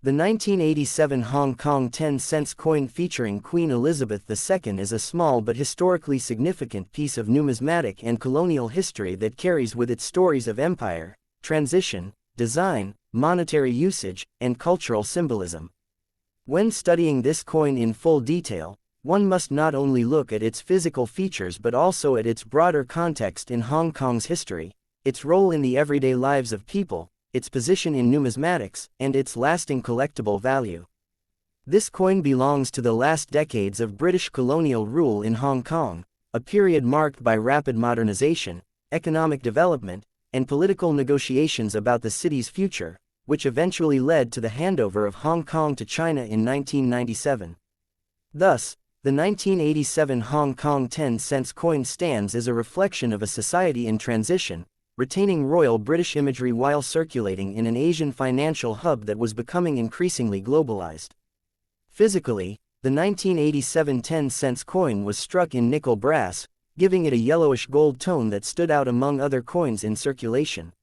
The 1987 Hong Kong 10-cent coin featuring Queen Elizabeth II is a small but historically significant piece of numismatic and colonial history that carries with it stories of empire, transition, design, monetary usage, and cultural symbolism. When studying this coin in full detail, one must not only look at its physical features but also at its broader context in Hong Kong's history, its role in the everyday lives of people, its position in numismatics, and its lasting collectible value. This coin belongs to the last decades of British colonial rule in Hong Kong, a period marked by rapid modernization, economic development, and political negotiations about the city's future, which eventually led to the handover of Hong Kong to China in 1997. Thus, the 1987 Hong Kong 10-cent coin stands as a reflection of a society in transition, retaining royal British imagery while circulating in an Asian financial hub that was becoming increasingly globalized. Physically, the 1987 10-cent coin was struck in nickel brass, giving it a yellowish gold tone that stood out among other coins in circulation.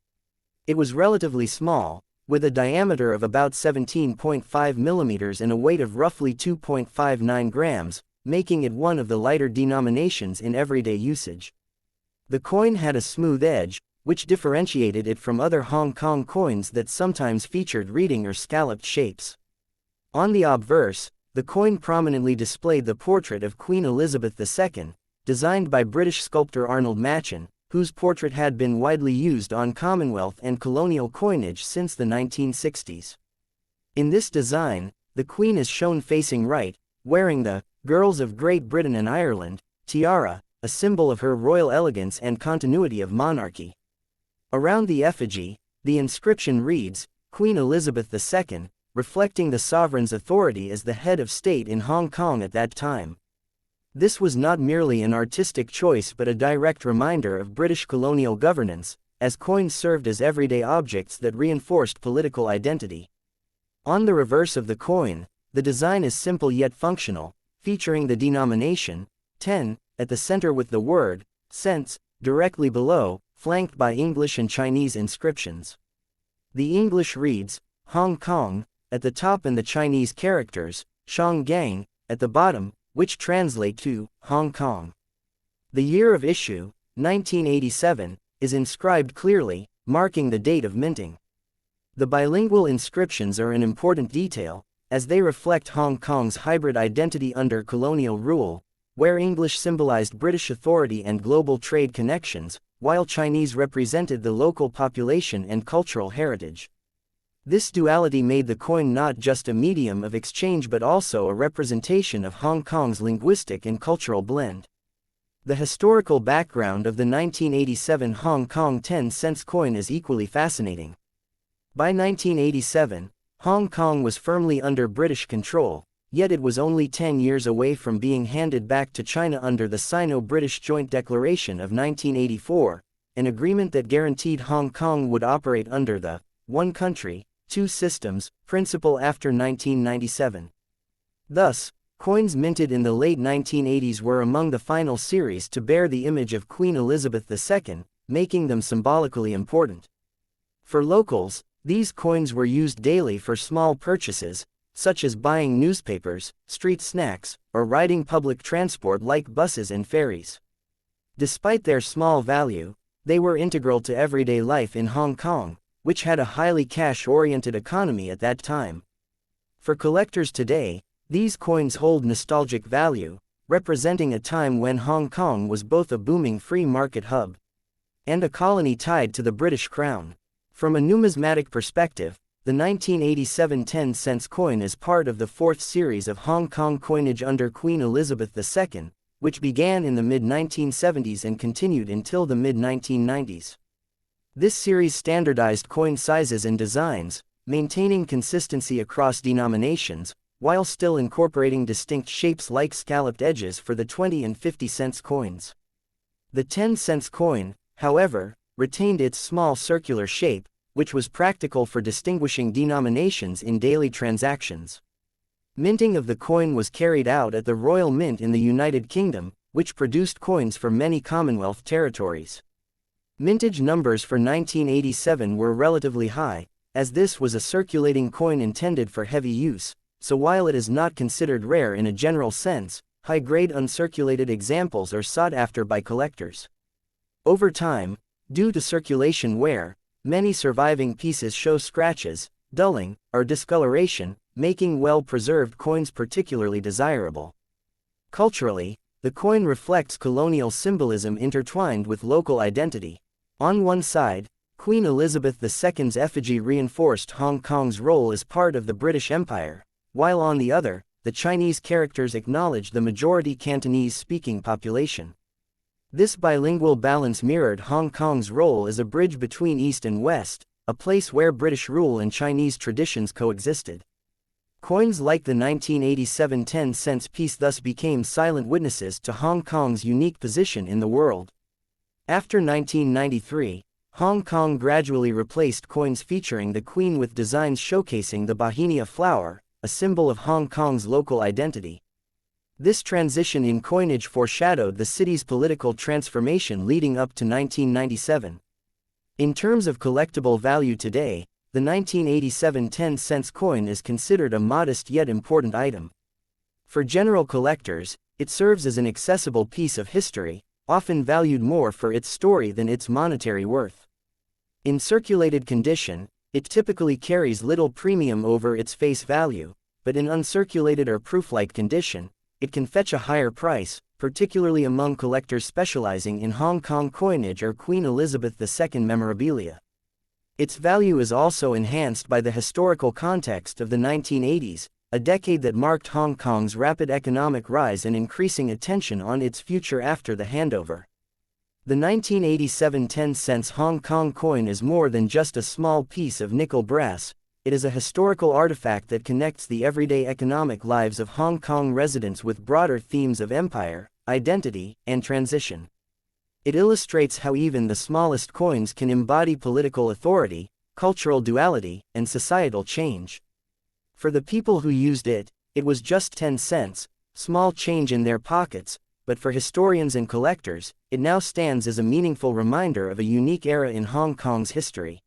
It was relatively small, with a diameter of about 17.5 millimeters and a weight of roughly 2.59 grams, making it one of the lighter denominations in everyday usage. The coin had a smooth edge, which differentiated it from other Hong Kong coins that sometimes featured reeding or scalloped shapes. On the obverse, the coin prominently displayed the portrait of Queen Elizabeth II, designed by British sculptor Arnold Machin, whose portrait had been widely used on Commonwealth and colonial coinage since the 1960s. In this design, the Queen is shown facing right, wearing the Girls of Great Britain and Ireland tiara, a symbol of her royal elegance and continuity of monarchy. Around the effigy, the inscription reads, Queen Elizabeth II, reflecting the sovereign's authority as the head of state in Hong Kong at that time. This was not merely an artistic choice but a direct reminder of British colonial governance, as coins served as everyday objects that reinforced political identity. On the reverse of the coin, the design is simple yet functional, featuring the denomination, 10, at the center with the word, cents, directly below, flanked by English and Chinese inscriptions. The English reads, Hong Kong, at the top and the Chinese characters, Shanggang, at the bottom, which translate to Hong Kong. The year of issue, 1987, is inscribed clearly, marking the date of minting. The bilingual inscriptions are an important detail, as they reflect Hong Kong's hybrid identity under colonial rule, where English symbolized British authority and global trade connections, while Chinese represented the local population and cultural heritage. This duality made the coin not just a medium of exchange but also a representation of Hong Kong's linguistic and cultural blend. The historical background of the 1987 Hong Kong 10-cent coin is equally fascinating. By 1987, Hong Kong was firmly under British control, yet it was only 10 years away from being handed back to China under the Sino-British Joint Declaration of 1984, an agreement that guaranteed Hong Kong would operate under the one country, two systems principle after 1997. Thus, coins minted in the late 1980s were among the final series to bear the image of Queen Elizabeth II, making them symbolically important. For locals, these coins were used daily for small purchases, such as buying newspapers, street snacks, or riding public transport like buses and ferries. Despite their small value, they were integral to everyday life in Hong Kong, which had a highly cash-oriented economy at that time. For collectors today, these coins hold nostalgic value, representing a time when Hong Kong was both a booming free market hub and a colony tied to the British Crown. From a numismatic perspective, the 1987 10-cent coin is part of the fourth series of Hong Kong coinage under Queen Elizabeth II, which began in the mid-1970s and continued until the mid-1990s. This series standardized coin sizes and designs, maintaining consistency across denominations, while still incorporating distinct shapes like scalloped edges for the 20 and 50-cent coins. The 10-cent coin, however, retained its small circular shape, which was practical for distinguishing denominations in daily transactions. Minting of the coin was carried out at the Royal Mint in the United Kingdom, which produced coins for many Commonwealth territories. Mintage numbers for 1987 were relatively high, as this was a circulating coin intended for heavy use, so while it is not considered rare in a general sense, high-grade uncirculated examples are sought after by collectors. Over time, due to circulation wear, many surviving pieces show scratches, dulling, or discoloration, making well-preserved coins particularly desirable. Culturally, the coin reflects colonial symbolism intertwined with local identity. On one side, Queen Elizabeth II's effigy reinforced Hong Kong's role as part of the British Empire, while on the other, the Chinese characters acknowledged the majority Cantonese-speaking population. This bilingual balance mirrored Hong Kong's role as a bridge between East and West, a place where British rule and Chinese traditions coexisted. Coins like the 1987 10-cent piece thus became silent witnesses to Hong Kong's unique position in the world. After 1993, Hong Kong gradually replaced coins featuring the Queen with designs showcasing the bauhinia flower, a symbol of Hong Kong's local identity. This transition in coinage foreshadowed the city's political transformation leading up to 1997. In terms of collectible value today, the 1987 10-cent coin is considered a modest yet important item. For general collectors, it serves as an accessible piece of history, often valued more for its story than its monetary worth. In circulated condition, it typically carries little premium over its face value, but in uncirculated or proof-like condition, it can fetch a higher price, particularly among collectors specializing in Hong Kong coinage or Queen Elizabeth II memorabilia. Its value is also enhanced by the historical context of the 1980s, a decade that marked Hong Kong's rapid economic rise and increasing attention on its future after the handover. The 1987 10-cent Hong Kong coin is more than just a small piece of nickel brass. It is a historical artifact that connects the everyday economic lives of Hong Kong residents with broader themes of empire, identity, and transition. It illustrates how even the smallest coins can embody political authority, cultural duality, and societal change. For the people who used it, it was just 10 cents, small change in their pockets, but for historians and collectors, it now stands as a meaningful reminder of a unique era in Hong Kong's history.